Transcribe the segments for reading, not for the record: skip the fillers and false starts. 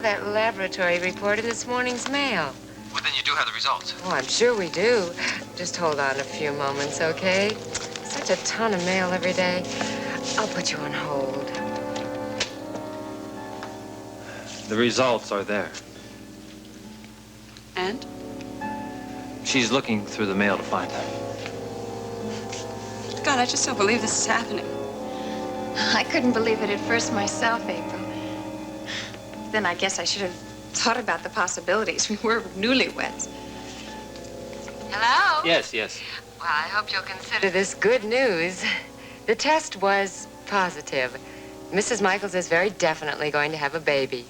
That laboratory report in this morning's mail. Well, then you do have the results. Oh, I'm sure we do. Just hold on a few moments, okay? Such a ton of mail every day. I'll put you on hold. The results are there. And? She's looking through the mail to find them. God, I just don't believe this is happening. I couldn't believe it at first myself, April. Then I guess I should have thought about the possibilities. We were newlyweds. Hello? Yes. Well, I hope you'll consider this good news. The test was positive. Mrs. Michaels is very definitely going to have a baby.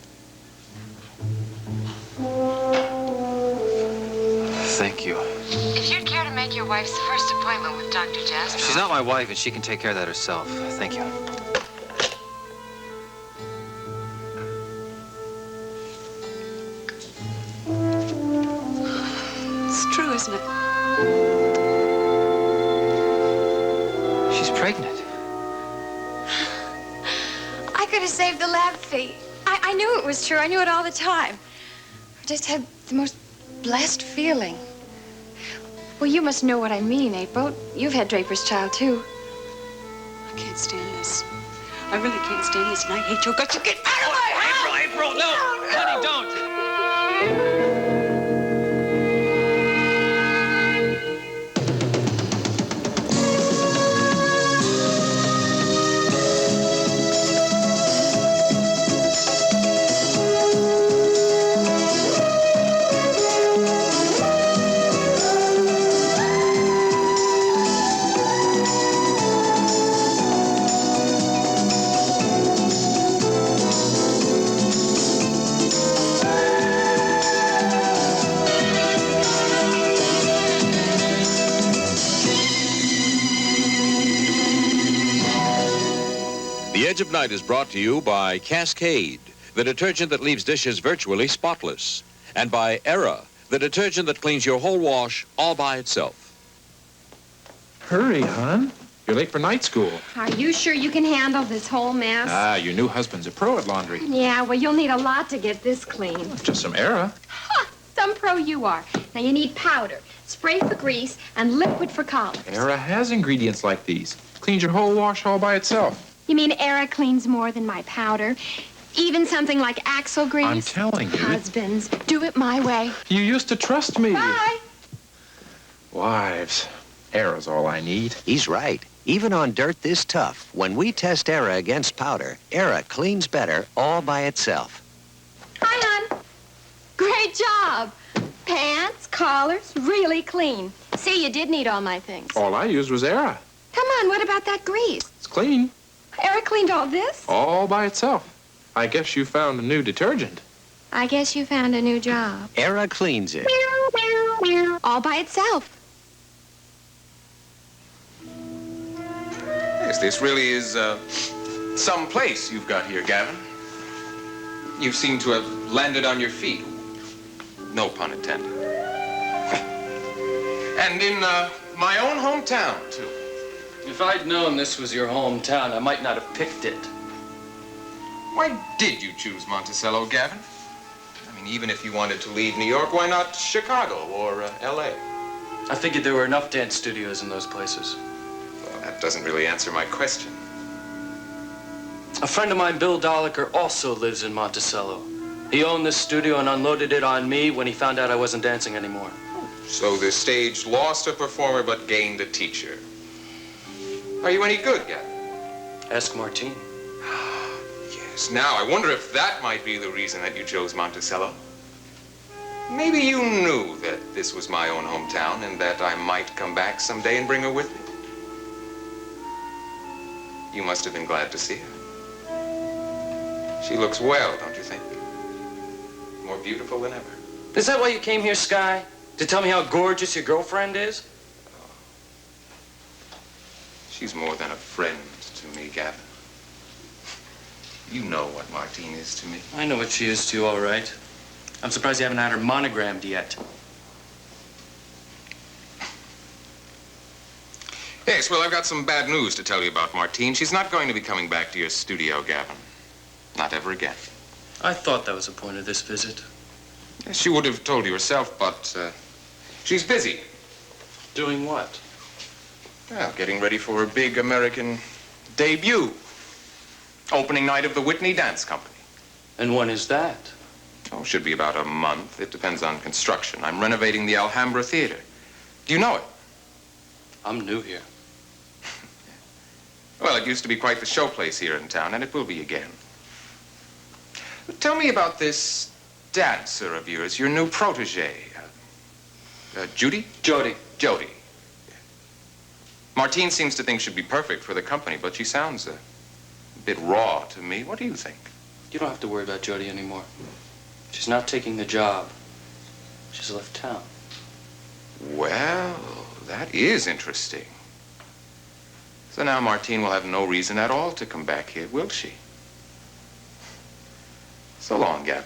Thank you. If you'd care to make your wife's first appointment with Dr. Jasper... She's not my wife, and she can take care of that herself. Thank you. It's true, isn't it? She's pregnant. I could have saved the lab fee. I knew it was true. I knew it all the time. I just had the most blessed feeling. Well, you must know what I mean, April. You've had Draper's child, too. I can't stand this. I really can't stand this, and I hate your guts. You get out of my house! April, no! Honey, don't! The Edge of Night is brought to you by Cascade, the detergent that leaves dishes virtually spotless, and by Era, the detergent that cleans your whole wash all by itself. Hurry, hon. You're late for night school. Are you sure you can handle this whole mess? Ah, your new husband's a pro at laundry. Yeah, well, you'll need a lot to get this clean. Just some Era. Ha! Some pro you are. Now, you need powder, spray for grease, and liquid for collars. Era has ingredients like these. Cleans your whole wash all by itself. You mean Era cleans more than my powder? Even something like Axle grease? I'm telling you. Husbands, do it my way. You used to trust me. Bye. Wives. Era's all I need. He's right. Even on dirt this tough, when we test Era against powder, Era cleans better all by itself. Hi, hon. Great job. Pants, collars, really clean. See, you did need all my things. All I used was Era. Come on, what about that grease? It's clean. Era cleaned all this? All by itself. I guess you found a new detergent. I guess you found a new job. Era cleans it. All by itself. Yes, this really is some place you've got here, Gavin. You seem to have landed on your feet. No pun intended. And in my own hometown, too. If I'd known this was your hometown, I might not have picked it. Why did you choose Monticello, Gavin? I mean, even if you wanted to leave New York, why not Chicago or L.A.? I figured there were enough dance studios in those places. Well, that doesn't really answer my question. A friend of mine, Bill Dolliker, also lives in Monticello. He owned this studio and unloaded it on me when he found out I wasn't dancing anymore. So the stage lost a performer but gained a teacher. Are you any good, Gavin? Ask Martine. Yes. Now, I wonder if that might be the reason that you chose Monticello. Maybe you knew that this was my own hometown and that I might come back someday and bring her with me. You must have been glad to see her. She looks well, don't you think? More beautiful than ever. Is that why you came here, Sky? To tell me how gorgeous your girlfriend is? She's more than a friend to me, Gavin. You know what Martine is to me. I know what she is to you, all right. I'm surprised you haven't had her monogrammed yet. Yes, well, I've got some bad news to tell you about Martine. She's not going to be coming back to your studio, Gavin. Not ever again. I thought that was the point of this visit. She would have told you herself, but she's busy. Doing what? Well, getting ready for her big American debut. Opening night of the Whitney Dance Company. And when is that? Oh, should be about a month. It depends on construction. I'm renovating the Alhambra Theater. Do you know it? I'm new here. Well, it used to be quite the showplace here in town, and it will be again. Tell me about this dancer of yours, your new protege. Judy? Jody. Jody. Martine seems to think she'd be perfect for the company, but she sounds a bit raw to me. What do you think? You don't have to worry about Jody anymore. She's not taking the job. She's left town. Well, that is interesting. So now Martine will have no reason at all to come back here, will she? So long, Gavin.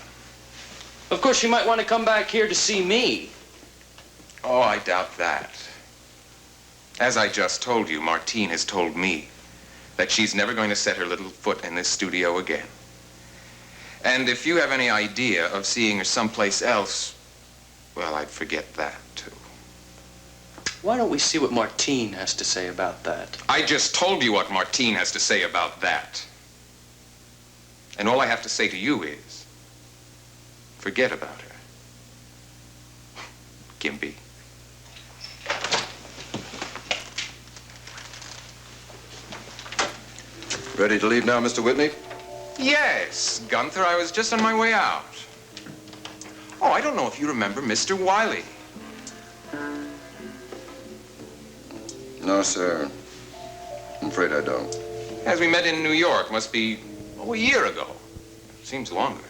Of course, she might want to come back here to see me. Oh, I doubt that. As I just told you, Martine has told me that she's never going to set her little foot in this studio again. And if you have any idea of seeing her someplace else, well, I'd forget that, too. Why don't we see what Martine has to say about that? I just told you what Martine has to say about that. And all I have to say to you is, forget about her. Gimpy. Ready to leave now, Mr. Whitney? Yes, Gunther, I was just on my way out. Oh, I don't know if you remember Mr. Wiley. No, sir. I'm afraid I don't. As we met in New York, must be, a year ago. Seems longer.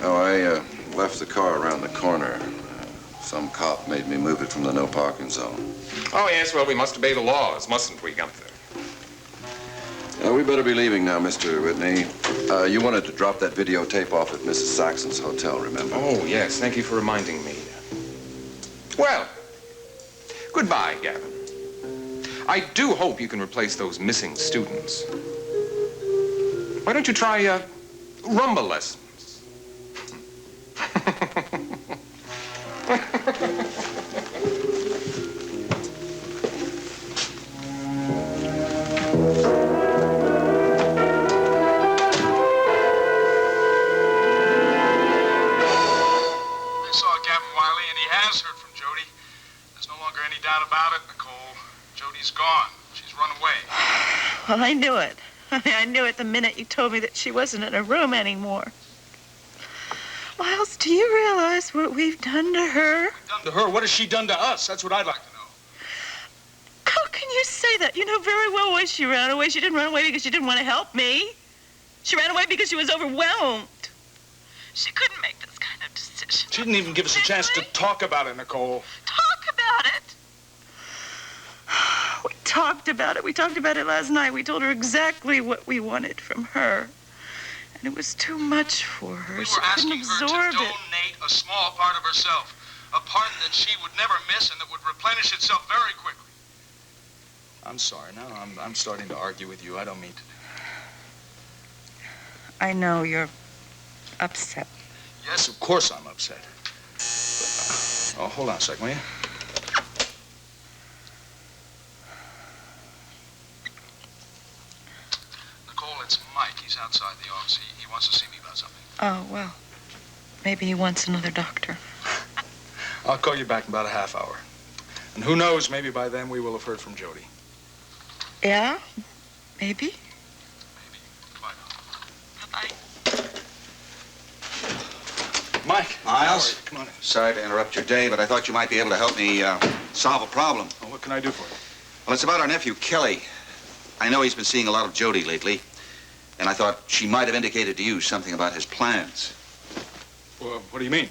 Oh, I left the car around the corner. Some cop made me move it from the no parking zone. Oh, yes, well, we must obey the laws, mustn't we, Gunther? We better be leaving now, Mr. Whitney. You wanted to drop that videotape off at Mrs. Saxon's hotel, remember? Oh, yes, thank you for reminding me. Well, goodbye, Gavin. I do hope you can replace those missing students. Why don't you try, rumba lessons? About it, Nicole. Jody's gone. She's run away. Well, I knew it. I knew it the minute you told me that she wasn't in her room anymore. Miles, do you realize what we've done to her? Done to her? What has she done to us? That's what I'd like to know. How can you say that? You know very well why she ran away. She didn't run away because she didn't want to help me. She ran away because she was overwhelmed. She couldn't make this kind of decision. She didn't even give us a chance to talk about it, Nicole. Talk about it? We talked about it. We talked about it last night. We told her exactly what we wanted from her. And it was too much for her. We She were asking couldn't her to absorb it. donate a small part of herself. A part that she would never miss and that would replenish itself very quickly. I'm sorry. Now I'm starting to argue with you. I don't mean to. I know you're upset. Yes, of course I'm upset. But, oh, hold on a second, will you? It's Mike. He's outside the office. He wants to see me about something. Oh, well, maybe he wants another doctor. I'll call you back in about a half hour. And who knows, maybe by then we will have heard from Jody. Yeah? Maybe? Maybe. Bye. Bye-bye. Mike. Miles? Come on in. Sorry to interrupt your day, but I thought you might be able to help me solve a problem. Well, what can I do for you? Well, it's about our nephew, Kelly. I know he's been seeing a lot of Jody lately, and I thought she might have indicated to you something about his plans. Well, what do you mean?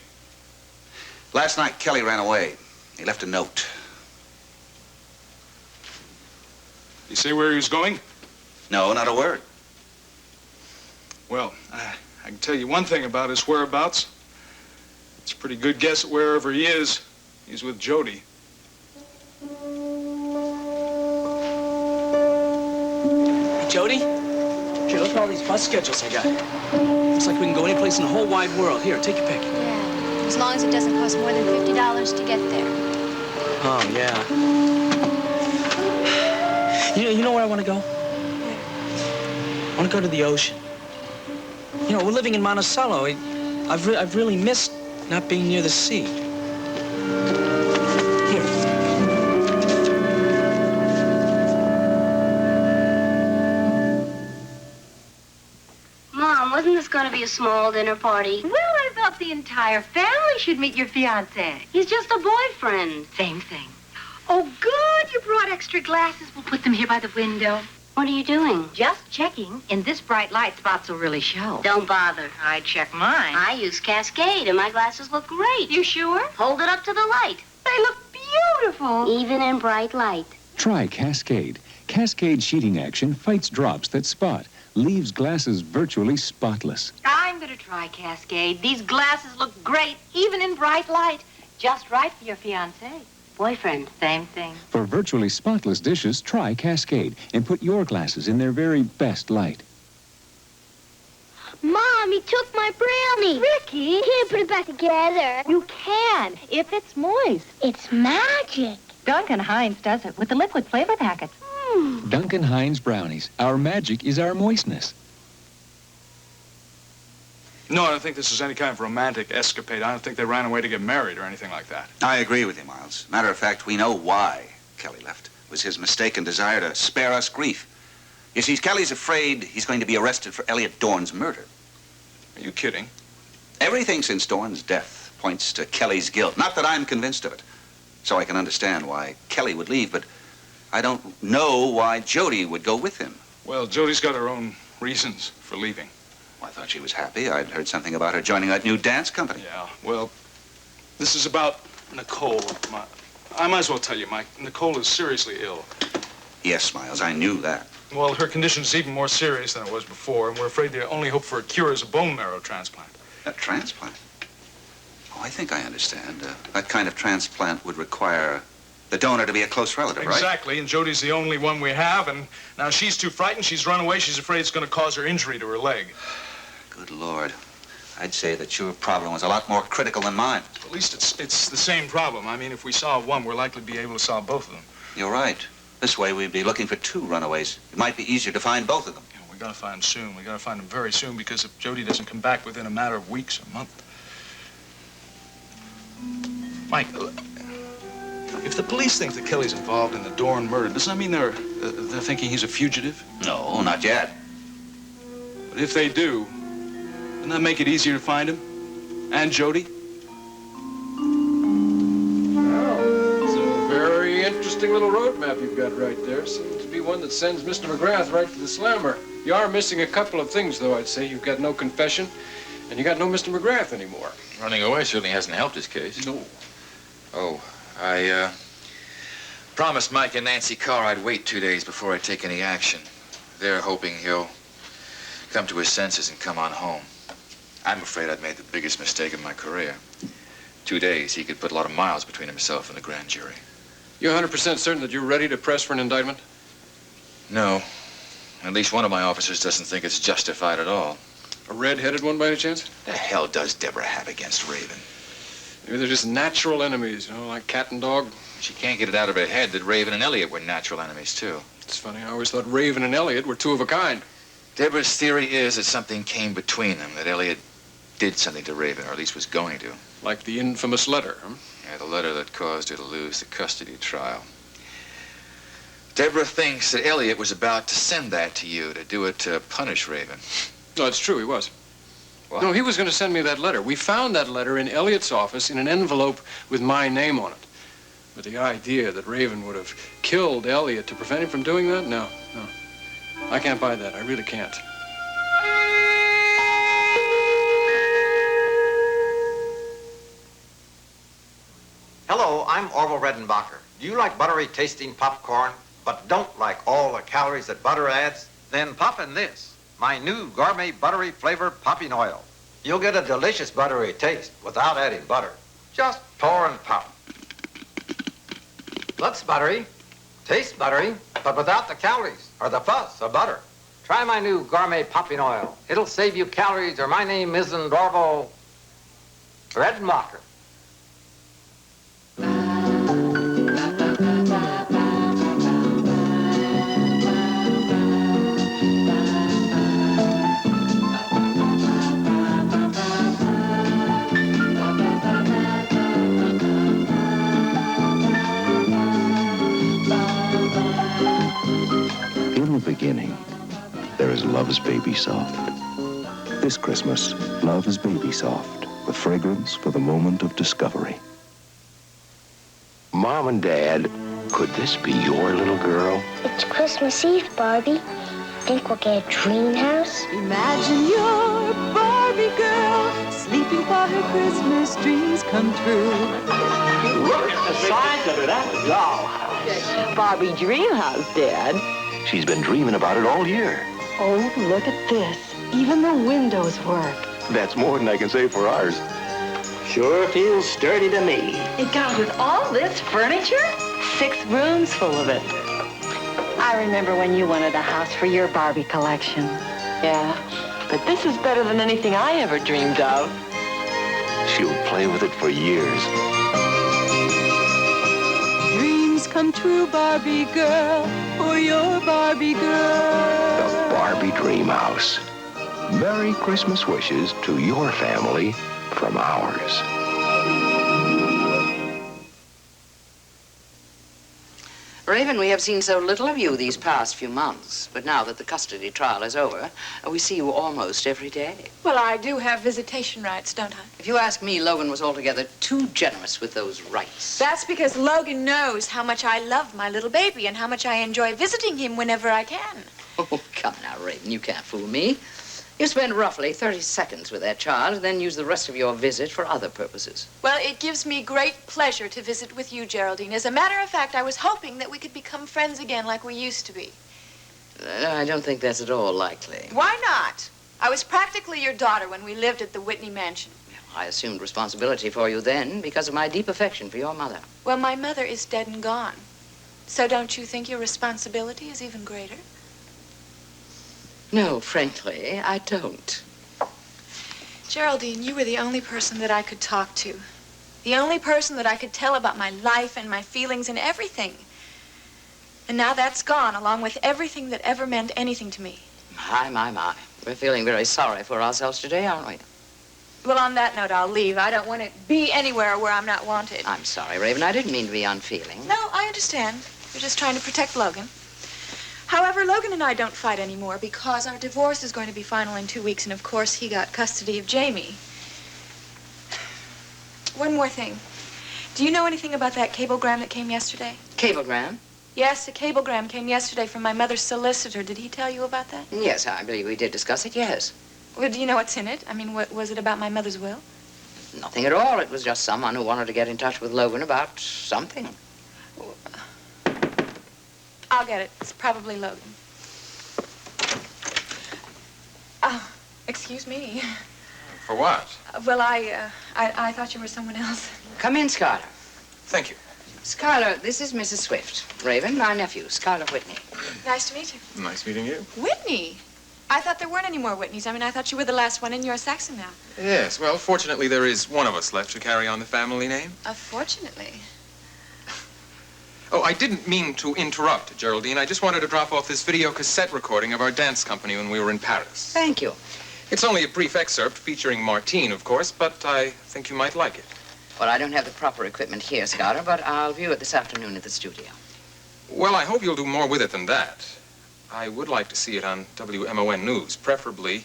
Last night, Kelly ran away. He left a note. You say where he was going? No, not a word. Well, I can tell you one thing about his whereabouts. It's a pretty good guess at wherever he is. He's with Jody. Jody? Here, look at all these bus schedules I got. Looks like we can go any place in the whole wide world. Here, take your pick. Yeah, as long as it doesn't cost more than $50 to get there. Oh, yeah. You know where I want to go? I want to go to the ocean. You know, we're living in Monticello. I've really missed not being near the sea. Here. Mom, wasn't this going to be a small dinner party? Well, I thought the entire family should meet your fiancé. He's just a boyfriend. Same thing. Oh, good. You brought extra glasses. We'll put them here by the window. What are you doing? Just checking. In this bright light, spots will really show. Don't bother. I check mine. I use Cascade, and my glasses look great. You sure? Hold it up to the light. They look beautiful. Even in bright light. Try Cascade. Cascade sheeting action fights drops that spot, leaves glasses virtually spotless. I'm going to try Cascade. These glasses look great, even in bright light. Just right for your fiancé. Boyfriend. Same thing. For virtually spotless dishes, try Cascade and put your glasses in their very best light. Mom, he took my brownie. Ricky! Can't put it back together. You can, if it's moist. It's magic. Duncan Hines does it with the liquid flavor packets. Duncan Hines brownies. Our magic is our moistness. No, I don't think this is any kind of romantic escapade. I don't think they ran away to get married or anything like that. I agree with you, Miles. Matter of fact, we know why Kelly left. It was his mistaken desire to spare us grief. You see, Kelly's afraid he's going to be arrested for Eliot Dorn's murder. Are you kidding? Everything since Dorn's death points to Kelly's guilt. Not that I'm convinced of it. So I can understand why Kelly would leave, but I don't know why Jody would go with him. Well, Jody's got her own reasons for leaving. I thought she was happy. I'd heard something about her joining that new dance company. Yeah, well, this is about Nicole. I might as well tell you, Mike. Nicole is seriously ill. Yes, Miles, I knew that. Well, her condition's even more serious than it was before, and we're afraid the only hope for a cure is a bone marrow transplant. A transplant? Oh, I think I understand. That kind of transplant would require the donor to be a close relative, right? Exactly, and Jody's the only one we have, and now she's too frightened. She's run away. She's afraid it's going to cause her injury to her leg. Good Lord. I'd say that your problem was a lot more critical than mine. At least it's the same problem. I mean, if we solve one, we're likely to be able to solve both of them. You're right. This way, we'd be looking for 2 runaways. It might be easier to find both of them. Yeah, we gotta find them soon. We gotta find them very soon, because if Jody doesn't come back within a matter of weeks or month. Mike, if the police think that Kelly's involved in the Dorn murder, doesn't that mean they're thinking he's a fugitive? No, not yet. But if they do, doesn't that make it easier to find him? And Jody? It's a very interesting little road map you've got right there. Seems to be one that sends Mr. McGrath right to the slammer. You are missing a couple of things, though, I'd say. You've got no confession, and you got no Mr. McGrath anymore. Running away certainly hasn't helped his case. No. Oh, I promised Mike and Nancy Carr I'd wait 2 days before I take any action. They're hoping he'll come to his senses and come on home. I'm afraid I've made the biggest mistake of my career. 2 days, he could put a lot of miles between himself and the grand jury. You're 100% certain that you're ready to press for an indictment? No. At least one of my officers doesn't think it's justified at all. A red-headed one, by any chance? The hell does Deborah have against Raven? Maybe they're just natural enemies, you know, like cat and dog. She can't get it out of her head that Raven and Eliot were natural enemies, too. It's funny, I always thought Raven and Eliot were 2 of a kind. Deborah's theory is that something came between them, that Eliot did something to Raven, or at least was going to. Like the infamous letter, huh? Yeah, the letter that caused her to lose the custody trial. Deborah thinks that Eliot was about to send that to you, to do it to punish Raven. No, it's true, he was. What? No, he was going to send me that letter. We found that letter in Eliot's office in an envelope with my name on it. But the idea that Raven would have killed Eliot to prevent him from doing that? No. I can't buy that. I really can't. Hello, I'm Orville Redenbacher. Do you like buttery tasting popcorn, but don't like all the calories that butter adds? Then pop in this, my new gourmet buttery flavored popping oil. You'll get a delicious buttery taste without adding butter. Just pour and pop. Looks buttery, tastes buttery, but without the calories or the fuss of butter. Try my new gourmet popping oil. It'll save you calories, or my name isn't Orville Redenbacher. In the beginning, there is Love's Baby Soft. This Christmas, Love's Baby Soft, the fragrance for the moment of discovery. Mom and Dad, could this be your little girl? It's Christmas Eve, Barbie. Think we'll get a dream house? Imagine your Barbie girl sleeping for her Christmas dreams come true. Look at the size of that dollhouse. Barbie dream house, Dad. She's been dreaming about it all year. Oh, look at this. Even the windows work. That's more than I can say for ours. Sure feels sturdy to me. It comes with all this furniture? 6 rooms full of it. I remember when you wanted a house for your Barbie collection. Yeah, but this is better than anything I ever dreamed of. She'll play with it for years. Dreams come true, Barbie girl, for your Barbie girl. The Barbie Dream House. Merry Christmas wishes to your family from ours. Raven, we have seen so little of you these past few months, but now that the custody trial is over, we see you almost every day. Well, I do have visitation rights, don't I? If you ask me, Logan was altogether too generous with those rights. That's because Logan knows how much I love my little baby and how much I enjoy visiting him whenever I can. Oh, come now, Raven, you can't fool me. You spend roughly 30 seconds with that child, and then use the rest of your visit for other purposes. Well, it gives me great pleasure to visit with you, Geraldine. As a matter of fact, I was hoping that we could become friends again like we used to be. I don't think that's at all likely. Why not? I was practically your daughter when we lived at the Whitney mansion. I assumed responsibility for you then because of my deep affection for your mother. Well, my mother is dead and gone. So don't you think your responsibility is even greater? No, frankly, I don't. Geraldine, you were the only person that I could talk to. The only person that I could tell about my life and my feelings and everything. And now that's gone, along with everything that ever meant anything to me. My. We're feeling very sorry for ourselves today, aren't we? Well, on that note, I'll leave. I don't want to be anywhere where I'm not wanted. I'm sorry, Raven. I didn't mean to be unfeeling. No, I understand. You're just trying to protect Logan. However, Logan and I don't fight anymore because our divorce is going to be final in 2 weeks, and of course, he got custody of Jamie. One more thing. Do you know anything about that cablegram that came yesterday? Cablegram? Yes, a cablegram came yesterday from my mother's solicitor. Did he tell you about that? Yes, I believe we did discuss it, yes. Well, do you know what's in it? I mean, was it about my mother's will? Nothing at all. It was just someone who wanted to get in touch with Logan about something. I'll get it. It's probably Logan. Oh, excuse me. For what? Well, I thought you were someone else. Come in, Skylar. Thank you. Skylar, this is Mrs. Swift. Raven, my nephew, Skylar Whitney. Nice to meet you. Nice meeting you. Whitney? I thought there weren't any more Whitneys. I mean, I thought you were the last one and you're a Saxon now. Yes, well, fortunately, there is one of us left to carry on the family name. Fortunately. Oh, I didn't mean to interrupt, Geraldine. I just wanted to drop off this video cassette recording of our dance company when we were in Paris. Thank you. It's only a brief excerpt featuring Martine, of course, but I think you might like it. Well, I don't have the proper equipment here, Skylar, but I'll view it this afternoon at the studio. Well, I hope you'll do more with it than that. I would like to see it on WMON News, preferably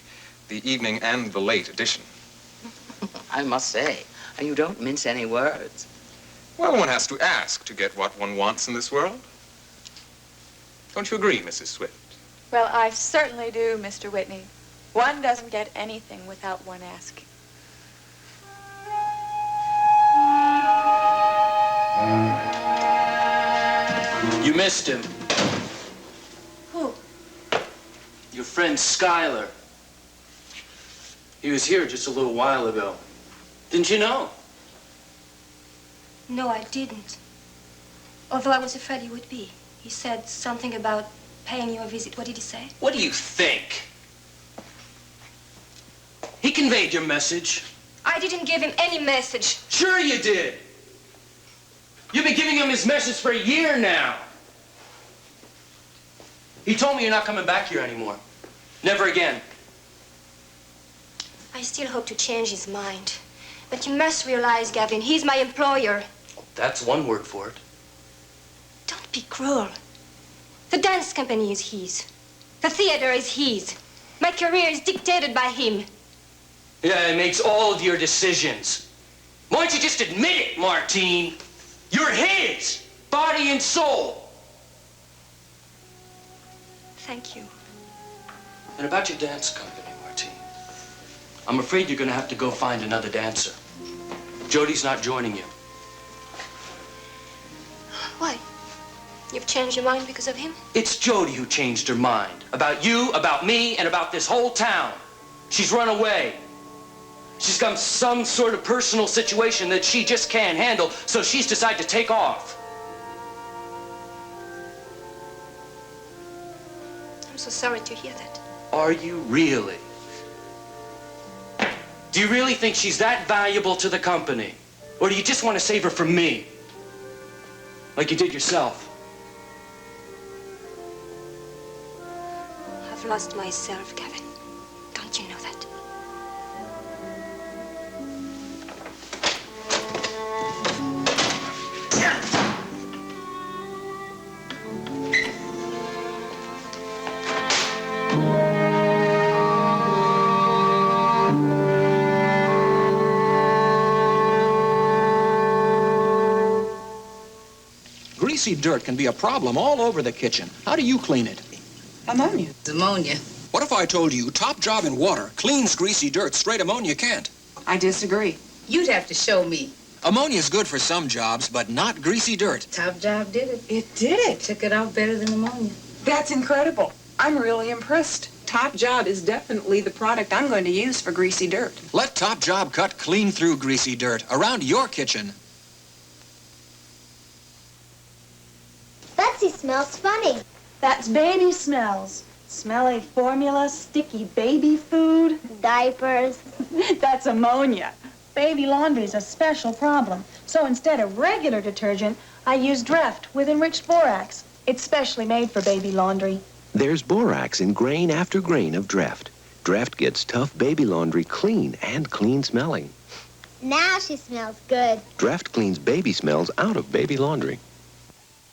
the evening and the late edition. I must say, you don't mince any words. Well, one has to ask to get what one wants in this world. Don't you agree, Mrs. Swift? Well, I certainly do, Mr. Whitney. One doesn't get anything without one asking. You missed him. Who? Your friend Skylar. He was here just a little while ago. Didn't you know? No, I didn't. Although I was afraid he would be. He said something about paying you a visit. What did he say? What do you think? He conveyed your message. I didn't give him any message. Sure you did. You've been giving him his message for a year now. He told me you're not coming back here anymore. Never again. I still hope to change his mind. But you must realize, Gavin, he's my employer. That's one word for it. Don't be cruel. The dance company is his. The theater is his. My career is dictated by him. Yeah, he makes all of your decisions. Why don't you just admit it, Martine? You're his, body and soul. Thank you. And about your dance company, Martine, I'm afraid you're going to have to go find another dancer. Jody's not joining you. Why? You've changed your mind because of him? It's Jody who changed her mind. About you, about me, and about this whole town. She's run away. She's got some sort of personal situation that she just can't handle, so she's decided to take off. I'm so sorry to hear that. Are you really? Do you really think she's that valuable to the company? Or do you just want to save her from me? Like you did yourself? I've lost myself, Gavin. Don't you know that? Greasy dirt can be a problem all over the kitchen. How do you clean it? Ammonia. Ammonia. What if I told you top job in water cleans greasy dirt, straight ammonia can't? I disagree. You'd have to show me. Ammonia's good for some jobs, but not greasy dirt. Top Job did it. It did? Took it out better than ammonia. That's incredible. I'm really impressed. Top Job is definitely the product I'm going to use for greasy dirt. Let Top Job cut clean through greasy dirt around your kitchen. Betsy smells funny. That's baby smells. Smelly formula, sticky baby food. Diapers. That's ammonia. Baby laundry is a special problem. So instead of regular detergent, I use Dreft with enriched borax. It's specially made for baby laundry. There's borax in grain after grain of Dreft. Dreft gets tough baby laundry clean and clean smelling. Now she smells good. Dreft cleans baby smells out of baby laundry.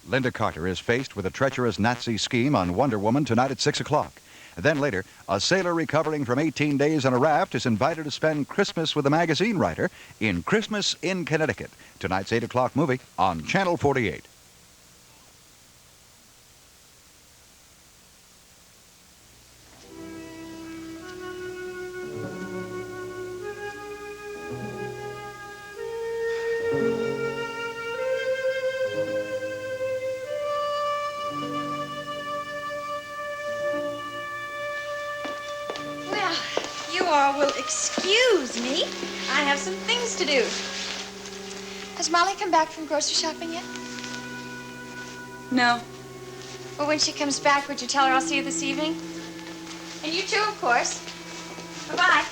Linda Carter is faced with a treacherous Nazi scheme on Wonder Woman tonight at 6 o'clock. Then later, a sailor recovering from 18 days on a raft is invited to spend Christmas with a magazine writer in Christmas in Connecticut. Tonight's 8 o'clock movie on Channel 48. Will excuse me. I have some things to do. Has Molly come back from grocery shopping yet? No. Well, when she comes back, would you tell her I'll see you this evening? And you too, of course. Bye-bye.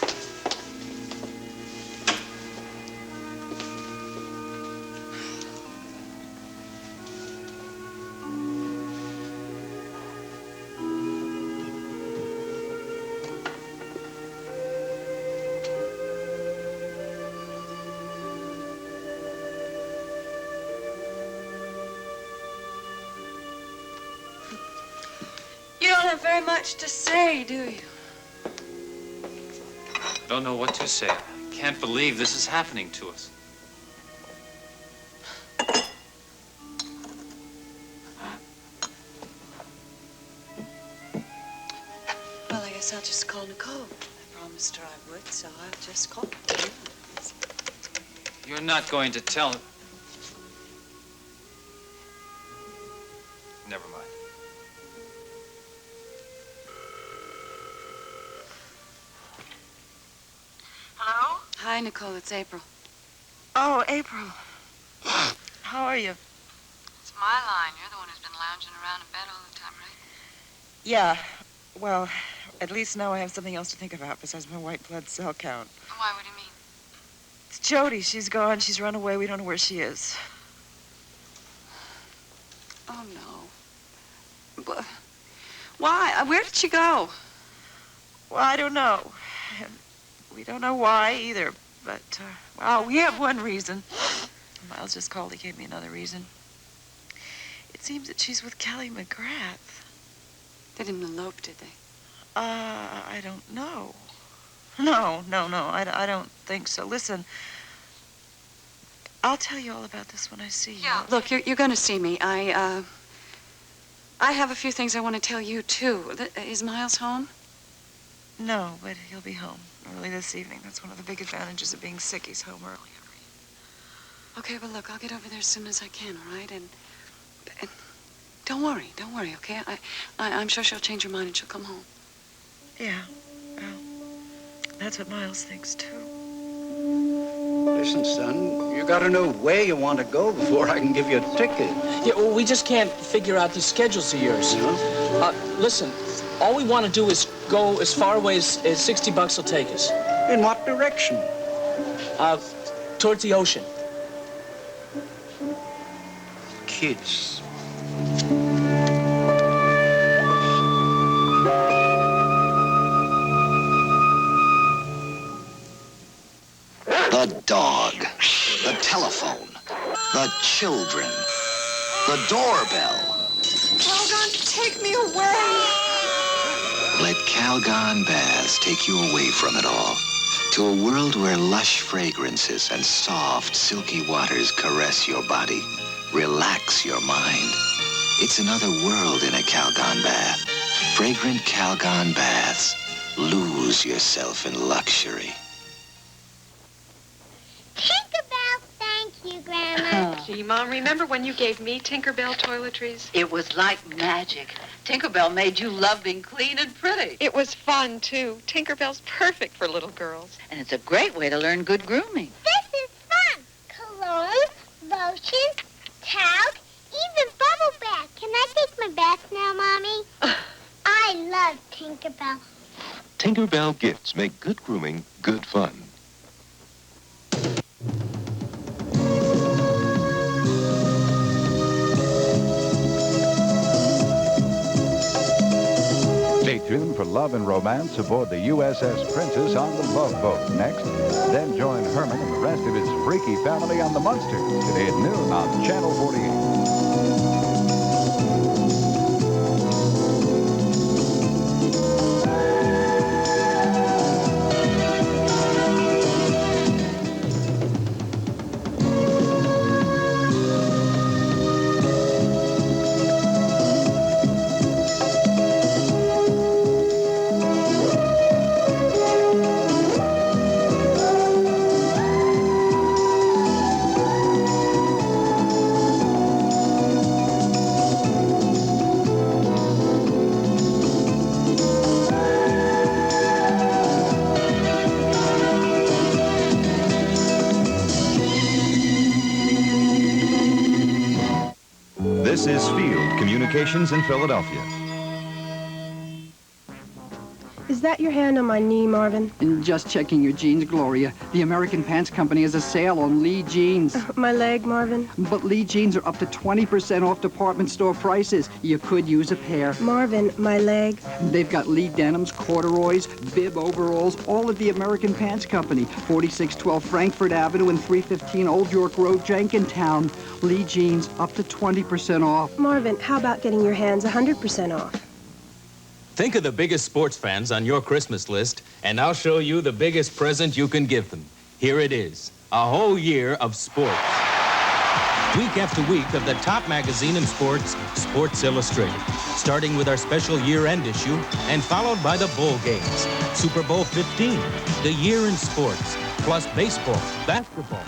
You don't have very much to say, do you? Don't know what to say. I can't believe this is happening to us. Well, I guess I'll just call Nicole. I promised her I would, so I'll just call her. You're not going to tell her. Never mind. Hello? Hi, Nicole. It's April. Oh, April. How are you? It's my line. You're the one who's been lounging around in bed all the time, right? Yeah. Well, at least now I have something else to think about besides my white blood cell count. Why? What do you mean? It's Jody. She's gone. She's run away. We don't know where she is. Oh, no. But why? Where did she go? Well, I don't know. We don't know why either, but, well, we have one reason. Miles just called. He gave me another reason. It seems that she's with Kelly McGrath. They didn't elope, did they? I don't know. No, I don't think so. Listen, I'll tell you all about this when I see you. Yeah, look, you're going to see me. I have a few things I want to tell you, too. Is Miles home? No, but he'll be home early this evening. That's one of the big advantages of being sick. He's home early. Okay, well, look, I'll get over there as soon as I can, all right? And don't worry, okay? I'm sure she'll change her mind and she'll come home. Yeah, well, that's what Miles thinks, too. Listen, son, you gotta know where you want to go before I can give you a ticket. Yeah, well, we just can't figure out these schedules of yours. Listen, all we want to do is go as far away as $60 will take us. In what direction? Towards the ocean. Kids. The dog, the telephone, the children, the doorbell. Logan, take me away. Let Calgon Baths take you away from it all to a world where lush fragrances and soft, silky waters caress your body, relax your mind. It's another world in a Calgon Bath. Fragrant Calgon Baths. Lose yourself in luxury. Tinkerbell, thank you, Grandma. Gee, Mom, remember when you gave me Tinkerbell toiletries? It was like magic. Tinkerbell made you love being clean and pretty. It was fun, too. Tinkerbell's perfect for little girls. And it's a great way to learn good grooming. This is fun. Cologne, lotion, talc, even bubble bath. Can I take my bath now, Mommy? I love Tinkerbell. Tinkerbell gifts make good grooming good fun. Stay tuned for love and romance aboard the USS Princess on the Love Boat. Next, then join Herman and the rest of his freaky family on the Munster today at noon on Channel 48. This is Field Communications in Philadelphia. Is that your hand on my knee, Marvin? Just checking your jeans, Gloria. The American Pants Company has a sale on Lee jeans. My leg, Marvin? But Lee jeans are up to 20% off department store prices. You could use a pair. Marvin, my leg. They've got Lee denims, corduroys, bib overalls, all at the American Pants Company. 4612 Frankfurt Avenue and 315 Old York Road, Jenkintown. Lee jeans up to 20% off. Marvin, how about getting your hands 100% off? Think of the biggest sports fans on your Christmas list, and I'll show you the biggest present you can give them. Here it is, a whole year of sports. Week after week of the top magazine in sports, Sports Illustrated, starting with our special year-end issue and followed by the bowl games, Super Bowl 15, the year in sports, plus baseball, basketball,